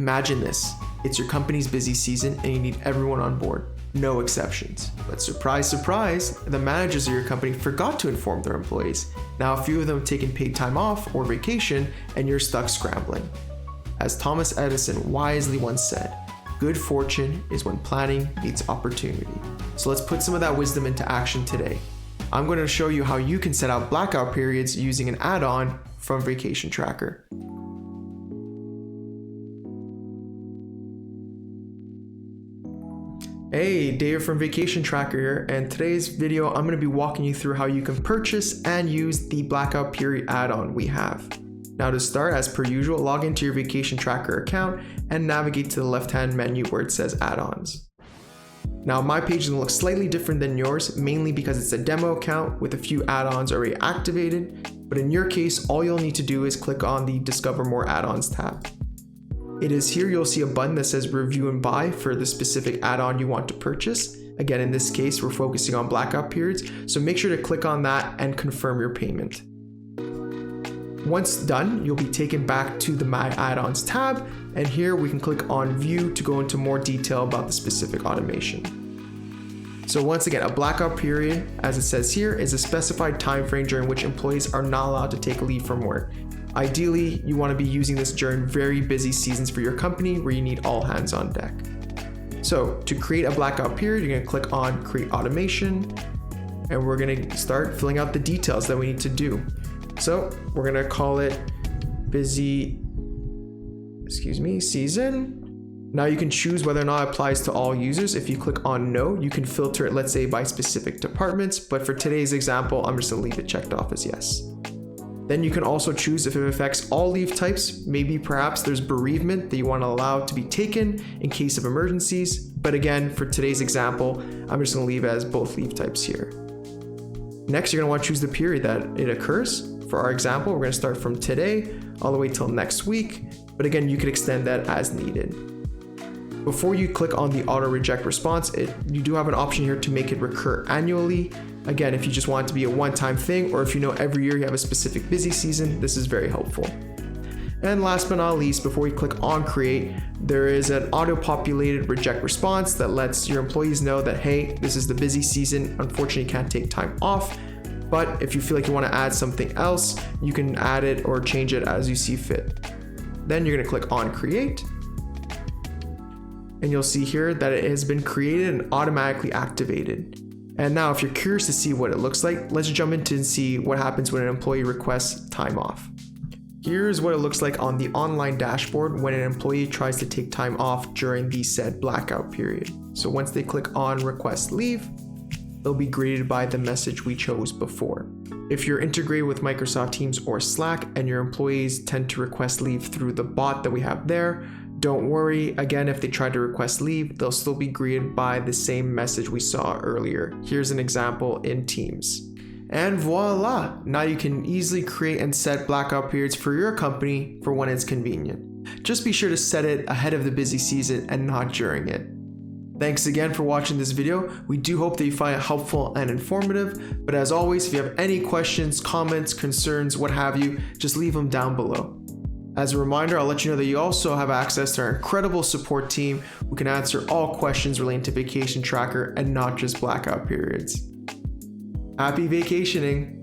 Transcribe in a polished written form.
Imagine this. It's your company's busy season and you need everyone on board. No exceptions. But surprise, surprise, the managers of your company forgot to inform their employees. Now a few of them have taken paid time off or vacation and you're stuck scrambling. As Thomas Edison wisely once said, good fortune is when planning meets opportunity. So let's put some of that wisdom into action today. I'm going to show you how you can set out blackout periods using an add-on from Vacation Tracker. Hey, Dave from Vacation Tracker here, and today's video I'm going to be walking you through how you can purchase and use the Blackout Period add-on we have. Now to start, as per usual, log into your Vacation Tracker account and navigate to the left-hand menu where it says add-ons. Now my page is going to look slightly different than yours, mainly because it's a demo account with a few add-ons already activated, but in your case, all you'll need to do is click on the Discover More Add-ons tab. It is here you'll see a button that says Review and Buy for the specific add-on you want to purchase. Again, in this case, we're focusing on blackout periods, so make sure to click on that and confirm your payment. Once done, you'll be taken back to the My Add-ons tab, and here we can click on View to go into more detail about the specific automation. So once again, a blackout period, as it says here, is a specified time frame during which employees are not allowed to take leave from work. Ideally, you want to be using this during very busy seasons for your company where you need all hands on deck. So to create a blackout period, you're going to click on Create Automation, and we're going to start filling out the details that we need to do. So we're going to call it busy, season. Now you can choose whether or not it applies to all users. If you click on No, you can filter it, let's say by specific departments, but for today's example, I'm just going to leave it checked off as yes. Then you can also choose if it affects all leave types. Maybe perhaps there's bereavement that you want to allow to be taken in case of emergencies. But again, for today's example, I'm just going to leave as both leave types here. Next, you're going to want to choose the period that it occurs. For our example, we're going to start from today all the way till next week. But again, you can extend that as needed. Before you click on the auto reject response, you do have an option here to make it recur annually. Again, if you just want it to be a one-time thing, or if you know every year you have a specific busy season, this is very helpful. And last but not least, before you click on create, there is an auto-populated reject response that lets your employees know that, hey, this is the busy season, unfortunately you can't take time off, but if you feel like you want to add something else, you can add it or change it as you see fit. Then you're going to click on create, and you'll see here that it has been created and automatically activated. And now if you're curious to see what it looks like, let's jump into and see what happens when an employee requests time off. Here's what it looks like on the online dashboard when an employee tries to take time off during the said blackout period. So once they click on request leave, they'll be greeted by the message we chose before. If you're integrated with Microsoft Teams or Slack and your employees tend to request leave through the bot that we have there, don't worry, again, if they try to request leave, they'll still be greeted by the same message we saw earlier. Here's an example in Teams. And voila! Now you can easily create and set blackout periods for your company for when it's convenient. Just be sure to set it ahead of the busy season and not during it. Thanks again for watching this video. We do hope that you find it helpful and informative, but as always, if you have any questions, comments, concerns, what have you, just leave them down below. As a reminder, I'll let you know that you also have access to our incredible support team who can answer all questions relating to Vacation Tracker and not just blackout periods. Happy vacationing!